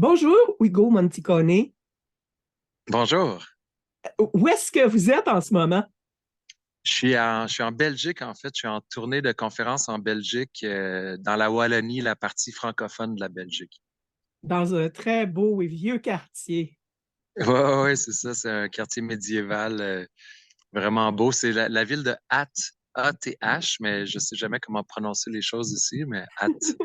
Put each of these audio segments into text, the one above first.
Bonjour, Hugo Monticone. Bonjour. Où est-ce que vous êtes en ce moment? Je suis en Belgique, en fait. Je suis en tournée de conférence en Belgique, dans la Wallonie, la partie francophone de la Belgique. Dans un très beau et vieux quartier. Oui, ouais, ouais, c'est ça. C'est un quartier médiéval, vraiment beau. C'est la ville de Ath, A-T-H, mais je sais jamais comment prononcer les choses ici, mais Ath.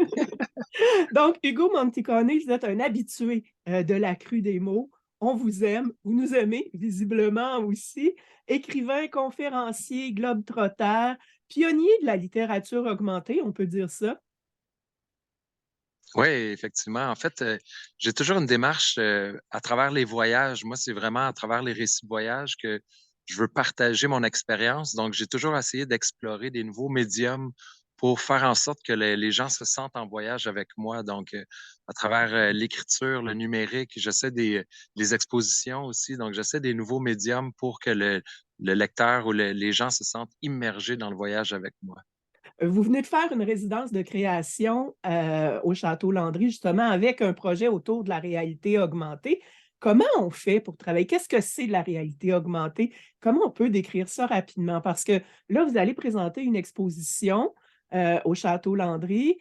Donc, Hugo Monticone, vous êtes un habitué de la crue des mots. On vous aime, vous nous aimez visiblement aussi. Écrivain, conférencier, globe-trotteur, pionnier de la littérature augmentée, on peut dire ça. Oui, effectivement. En fait, j'ai toujours une démarche à travers les voyages. Moi, c'est vraiment à travers les récits de voyage que je veux partager mon expérience. Donc, j'ai toujours essayé d'explorer des nouveaux médiums pour faire en sorte que les gens se sentent en voyage avec moi. Donc, à travers l'écriture, le numérique, j'essaie des expositions aussi. Donc, j'essaie des nouveaux médiums pour que le lecteur ou les gens se sentent immergés dans le voyage avec moi. Vous venez de faire une résidence de création au Château Landry, justement, avec un projet autour de la réalité augmentée. Comment on fait pour travailler? Qu'est-ce que c'est de la réalité augmentée? Comment on peut décrire ça rapidement? Parce que là, vous allez présenter une exposition au Château Landry.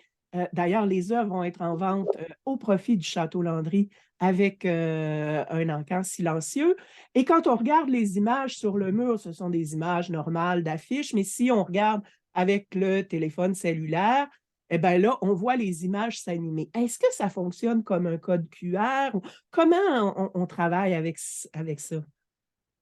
D'ailleurs, les œuvres vont être en vente au profit du Château Landry avec un encan silencieux. Et quand on regarde les images sur le mur, ce sont des images normales d'affiches, mais si on regarde avec le téléphone cellulaire, eh bien là, on voit les images s'animer. Est-ce que ça fonctionne comme un code QR? Comment on travaille avec ça?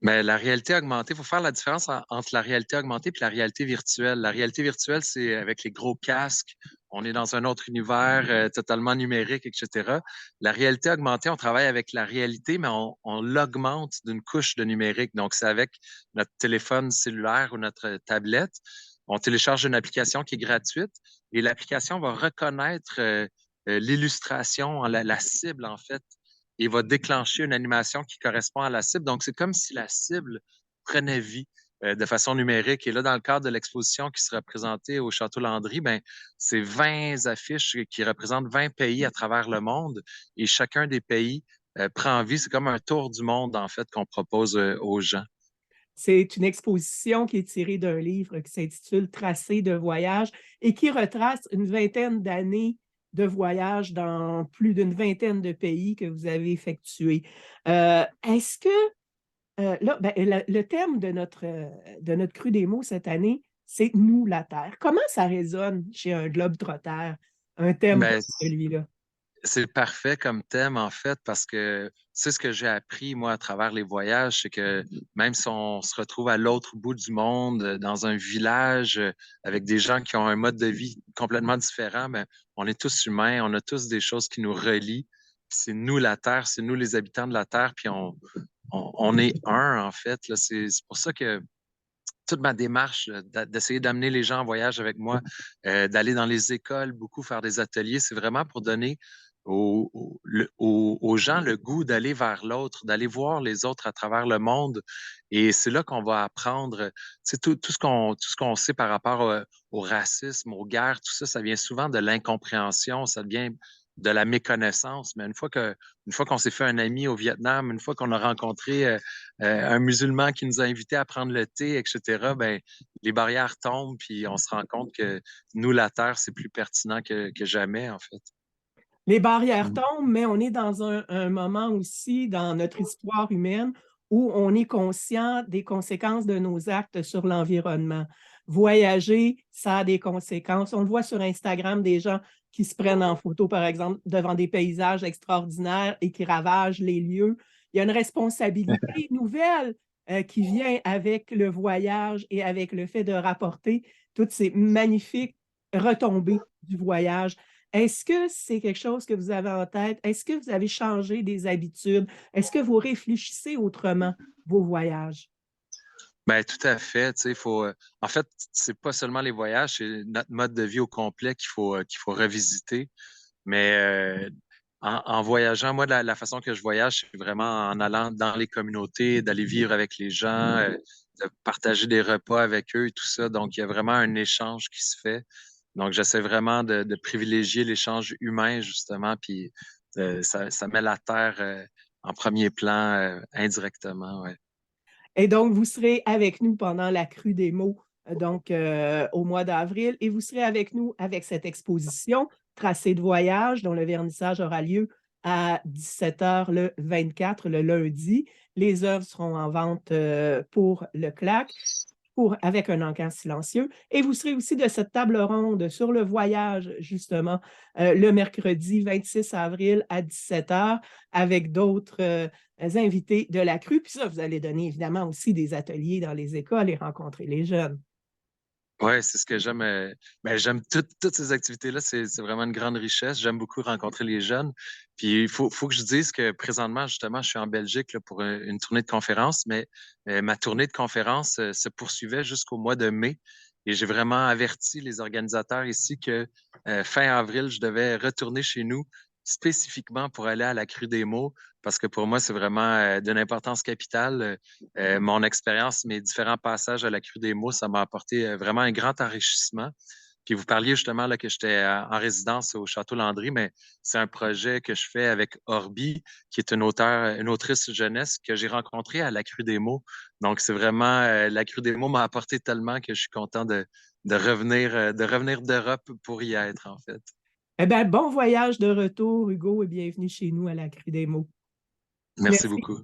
Mais la réalité augmentée, il faut faire la différence entre la réalité augmentée et la réalité virtuelle. La réalité virtuelle, c'est avec les gros casques, on est dans un autre univers totalement numérique, etc. La réalité augmentée, on travaille avec la réalité, mais on l'augmente d'une couche de numérique. Donc, c'est avec notre téléphone cellulaire ou notre tablette. On télécharge une application qui est gratuite et l'application va reconnaître l'illustration, la cible, en fait, et va déclencher une animation qui correspond à la cible. Donc, c'est comme si la cible prenait vie de façon numérique. Et là, dans le cadre de l'exposition qui sera présentée au Château Landry, ben, c'est 20 affiches qui représentent 20 pays à travers le monde et chacun des pays prend vie. C'est comme un tour du monde, en fait, qu'on propose aux gens. C'est une exposition qui est tirée d'un livre qui s'intitule Tracé de voyage et qui retrace une vingtaine d'années de voyage dans plus d'une vingtaine de pays que vous avez effectués. Est-ce que là, ben, le thème de notre crue des mots cette année, c'est Nous, la Terre. Comment ça résonne chez un globe-trotteur, un thème comme Ben, celui-là? c'est parfait comme thème, en fait, parce que c'est ce que j'ai appris, moi, à travers les voyages, c'est que même si on se retrouve à l'autre bout du monde, dans un village, avec des gens qui ont un mode de vie complètement différent, ben, on est tous humains, on a tous des choses qui nous relient. C'est nous la Terre, c'est nous les habitants de la Terre, puis on est un, en fait. Là, c'est pour ça que toute ma démarche d'essayer d'amener les gens en voyage avec moi, d'aller dans les écoles, beaucoup faire des ateliers, c'est vraiment pour donner aux gens le goût d'aller vers l'autre, d'aller voir les autres à travers le monde. Et c'est là qu'on va apprendre, tout ce qu'on sait par rapport au racisme, aux guerres, tout ça, ça vient souvent de l'incompréhension, ça vient de la méconnaissance. Mais une fois qu'on s'est fait un ami au Vietnam, une fois qu'on a rencontré un musulman qui nous a invités à prendre le thé, etc., ben, les barrières tombent, puis on se rend compte que nous, la Terre, c'est plus pertinent que jamais, en fait. Les barrières Mm. tombent, mais on est dans un moment aussi dans notre histoire humaine où on est conscient des conséquences de nos actes sur l'environnement. Voyager, ça a des conséquences. On le voit sur Instagram, des gens qui se prennent en photo, par exemple, devant des paysages extraordinaires et qui ravagent les lieux. Il y a une responsabilité nouvelle qui vient avec le voyage et avec le fait de rapporter toutes ces magnifiques retombées du voyage. Est-ce que c'est quelque chose que vous avez en tête? Est-ce que vous avez changé des habitudes? Est-ce que vous réfléchissez autrement vos voyages? Ben, tout à fait. Tu sais, en fait, c'est pas seulement les voyages, c'est notre mode de vie au complet qu'il faut revisiter. Mais en voyageant, moi, la façon que je voyage, c'est vraiment en allant dans les communautés, d'aller vivre avec les gens, de partager des repas avec eux et tout ça. Donc, il y a vraiment un échange qui se fait. Donc, j'essaie vraiment de privilégier l'échange humain, justement. Puis, ça met la terre en premier plan indirectement. Ouais. Et donc, vous serez avec nous pendant la crue des mots, au mois d'avril, et vous serez avec nous avec cette exposition Tracé de voyage, dont le vernissage aura lieu à 17 h le 24, le lundi. Les œuvres seront en vente pour le CLAC avec un encart silencieux. Et vous serez aussi de cette table ronde sur le voyage, justement, le mercredi 26 avril à 17 h avec d'autres invités de la crue. Puis ça, vous allez donner évidemment aussi des ateliers dans les écoles et rencontrer les jeunes. Ouais, c'est ce que j'aime. Ben, j'aime toutes ces activités-là. C'est vraiment une grande richesse. J'aime beaucoup rencontrer les jeunes. Puis faut que je dise que présentement, justement, je suis en Belgique là, pour une tournée de conférence, mais ma tournée de conférence se poursuivait jusqu'au mois de mai. Et j'ai vraiment averti les organisateurs ici que fin avril, je devais retourner chez nous spécifiquement pour aller à la Crue des Mots, parce que pour moi, c'est vraiment d'une importance capitale. Mon expérience, mes différents passages à la Crue des Mots, ça m'a apporté vraiment un grand enrichissement. Puis vous parliez justement là, que j'étais en résidence au Château Landry, mais c'est un projet que je fais avec Orbi, qui est une autrice jeunesse que j'ai rencontrée à la Crue des Mots. Donc c'est vraiment la Crue des Mots m'a apporté tellement que je suis content de revenir d'Europe pour y être en fait. Eh bien, bon voyage de retour, Hugo, et bienvenue chez nous à la crue des mots. Merci Merci. beaucoup.